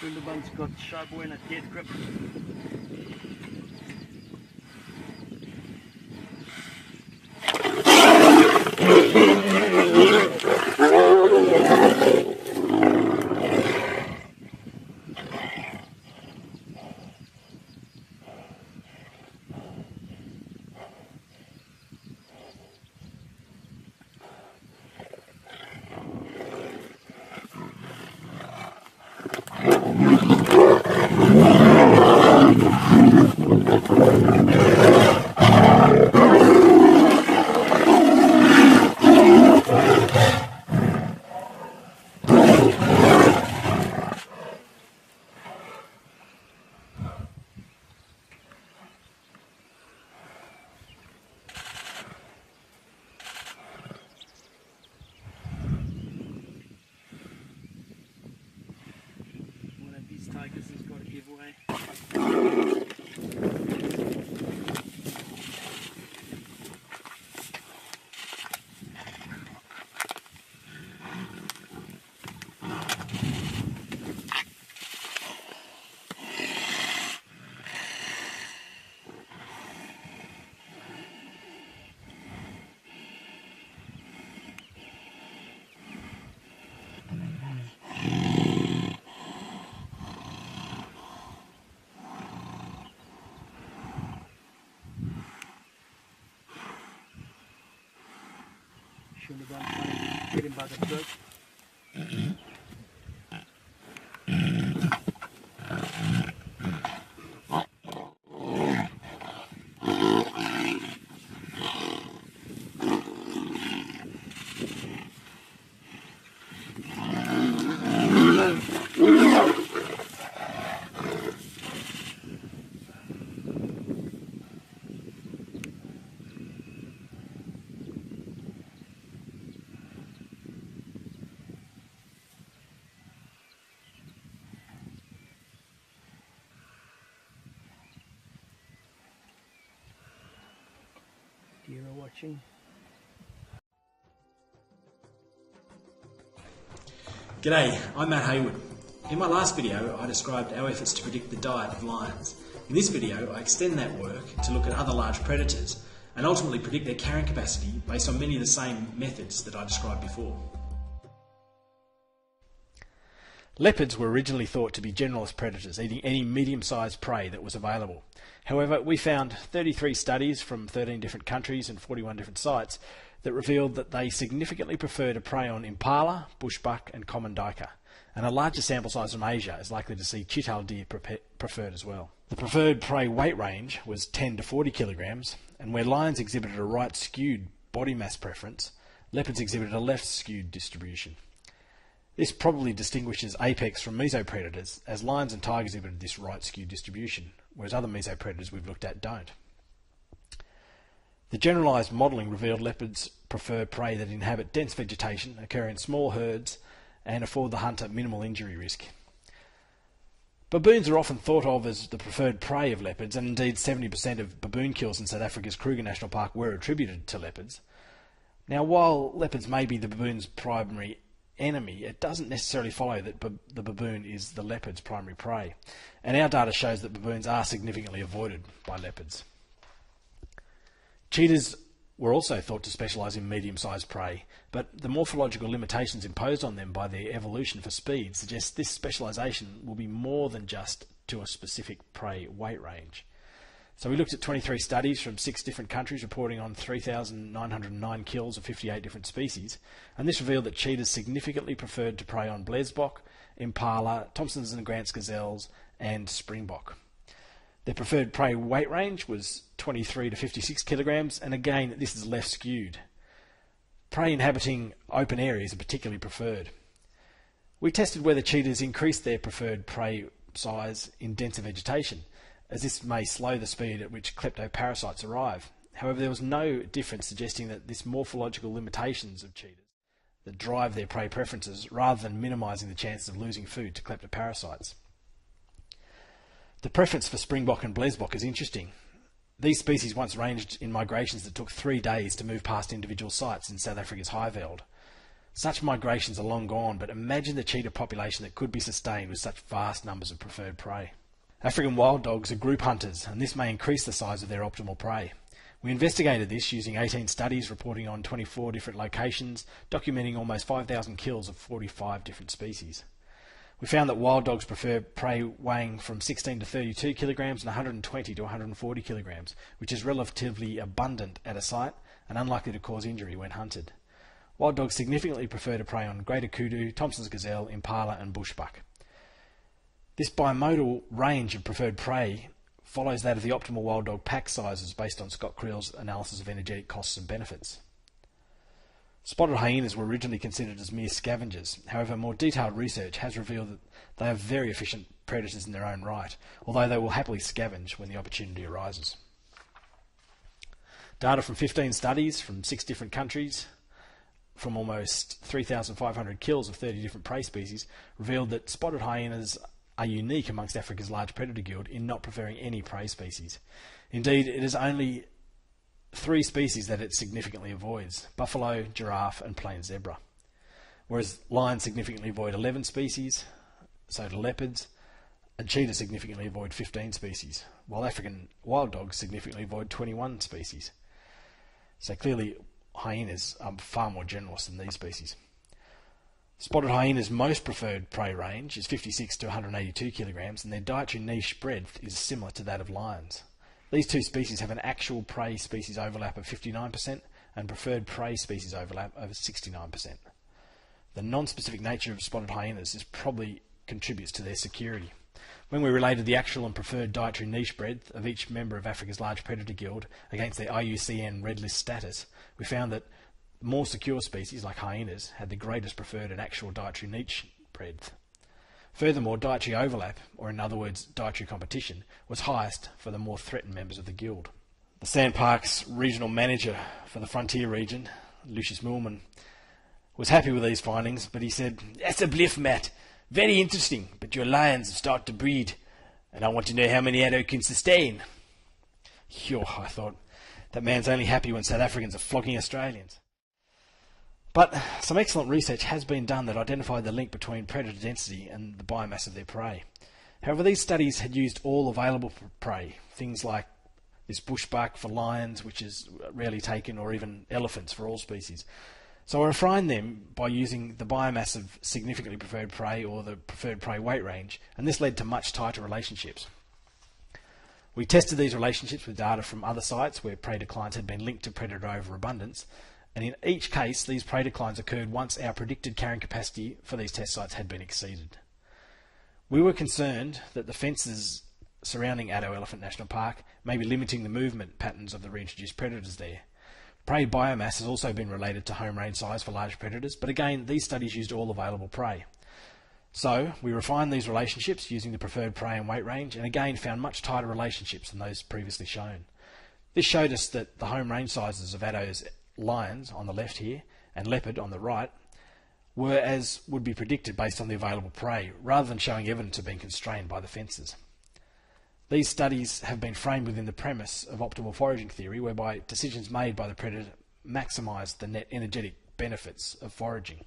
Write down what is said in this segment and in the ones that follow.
Sunderban's got sharp in a death grip. One of these tigers has got to give way. Sunderban trying to get him by the throat. Deer are watching. G'day, I'm Matt Haywood. In my last video I described our efforts to predict the diet of lions. In this video I extend that work to look at other large predators and ultimately predict their carrying capacity based on many of the same methods that I described before. Leopards were originally thought to be generalist predators, eating any medium-sized prey that was available. However, we found 33 studies from 13 different countries and 41 different sites that revealed that they significantly prefer to prey on impala, bushbuck and common duiker. And a larger sample size from Asia is likely to see chital deer preferred as well. The preferred prey weight range was 10 to 40 kilograms, and where lions exhibited a right-skewed body mass preference, leopards exhibited a left-skewed distribution. This probably distinguishes apex from mesopredators, as lions and tigers exhibited this right-skewed distribution, whereas other mesopredators we've looked at don't. The generalised modelling revealed leopards prefer prey that inhabit dense vegetation, occur in small herds, and afford the hunter minimal injury risk. Baboons are often thought of as the preferred prey of leopards, and indeed 70% of baboon kills in South Africa's Kruger National Park were attributed to leopards. Now, while leopards may be the baboon's primary enemy, it doesn't necessarily follow that the baboon is the leopard's primary prey, and our data shows that baboons are significantly avoided by leopards. Cheetahs were also thought to specialise in medium-sized prey, but the morphological limitations imposed on them by their evolution for speed suggest this specialisation will be more than just to a specific prey weight range. So we looked at 23 studies from 6 different countries reporting on 3,909 kills of 58 different species, and this revealed that cheetahs significantly preferred to prey on blesbok, impala, Thompson's and Grant's gazelles, and springbok. Their preferred prey weight range was 23 to 56 kilograms, and again, this is left skewed. Prey inhabiting open areas are particularly preferred. We tested whether cheetahs increased their preferred prey size in denser vegetation, as this may slow the speed at which kleptoparasites arrive. However, there was no difference suggesting that this morphological limitations of cheetahs that drive their prey preferences rather than minimising the chances of losing food to kleptoparasites. The preference for springbok and blesbok is interesting. These species once ranged in migrations that took 3 days to move past individual sites in South Africa's Highveld. Such migrations are long gone, but imagine the cheetah population that could be sustained with such vast numbers of preferred prey. African wild dogs are group hunters, and this may increase the size of their optimal prey. We investigated this using 18 studies reporting on 24 different locations, documenting almost 5,000 kills of 45 different species. We found that wild dogs prefer prey weighing from 16 to 32 kilograms and 120 to 140 kilograms, which is relatively abundant at a site and unlikely to cause injury when hunted. Wild dogs significantly prefer to prey on greater kudu, Thompson's gazelle, impala and bushbuck. This bimodal range of preferred prey follows that of the optimal wild dog pack sizes based on Scott Creel's analysis of energetic costs and benefits. Spotted hyenas were originally considered as mere scavengers. However, more detailed research has revealed that they are very efficient predators in their own right, although they will happily scavenge when the opportunity arises. Data from 15 studies from 6 different countries, from almost 3,500 kills of 30 different prey species, revealed that spotted hyenas are unique amongst Africa's large predator guild in not preferring any prey species. Indeed, it is only 3 species that it significantly avoids: buffalo, giraffe and plain zebra. Whereas lions significantly avoid 11 species, so do leopards, and cheetahs significantly avoid 15 species, while African wild dogs significantly avoid 21 species. So clearly hyenas are far more generalist than these species. Spotted hyenas' most preferred prey range is 56 to 182 kilograms, and their dietary niche breadth is similar to that of lions. These 2 species have an actual prey species overlap of 59% and preferred prey species overlap of 69%. The non-specific nature of spotted hyenas probably contributes to their security. When we related the actual and preferred dietary niche breadth of each member of Africa's large predator guild against their IUCN Red List status, we found that more secure species like hyenas had the greatest preferred and actual dietary niche breadth. Furthermore, dietary overlap, or in other words, dietary competition, was highest for the more threatened members of the guild. The Sandparks regional manager for the frontier region, Lucius Millman, was happy with these findings, but he said, "That's a bliff, Matt. Very interesting, but your lions have started to breed, and I want to know how many adults can sustain." Phew, I thought, that man's only happy when South Africans are flogging Australians. But some excellent research has been done that identified the link between predator density and the biomass of their prey. However, these studies had used all available prey, things like this bushbuck for lions, which is rarely taken, or even elephants for all species. So I refined them by using the biomass of significantly preferred prey or the preferred prey weight range, and this led to much tighter relationships. We tested these relationships with data from other sites where prey declines had been linked to predator overabundance, and in each case these prey declines occurred once our predicted carrying capacity for these test sites had been exceeded. We were concerned that the fences surrounding Addo Elephant National Park may be limiting the movement patterns of the reintroduced predators there. Prey biomass has also been related to home range size for large predators, but again these studies used all available prey. So we refined these relationships using the preferred prey and weight range, and again found much tighter relationships than those previously shown. This showed us that the home range sizes of Addo's lions on the left here and leopard on the right were as would be predicted based on the available prey, rather than showing evidence of being constrained by the fences. These studies have been framed within the premise of optimal foraging theory, whereby decisions made by the predator maximise the net energetic benefits of foraging.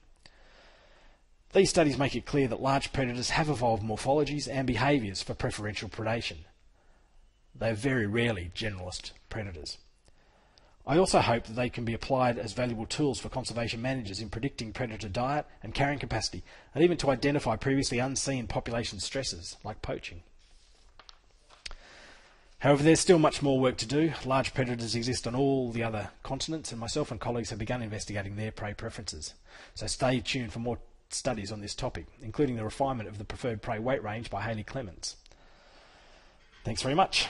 These studies make it clear that large predators have evolved morphologies and behaviours for preferential predation. They are very rarely generalist predators. I also hope that they can be applied as valuable tools for conservation managers in predicting predator diet and carrying capacity, and even to identify previously unseen population stresses like poaching. However, there's still much more work to do. Large predators exist on all the other continents, and myself and colleagues have begun investigating their prey preferences. So stay tuned for more studies on this topic, including the refinement of the preferred prey weight range by Hayley Clements. Thanks very much.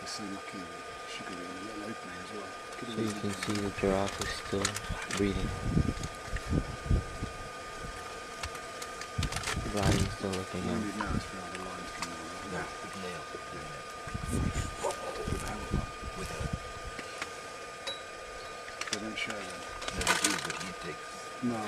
They seem like sugary and a little opening as well. So you can see the giraffe is still breathing. The lion is still looking No up. need now for other lines coming on. No, with nail. Without. They don't show them. Never do, but he takes. No.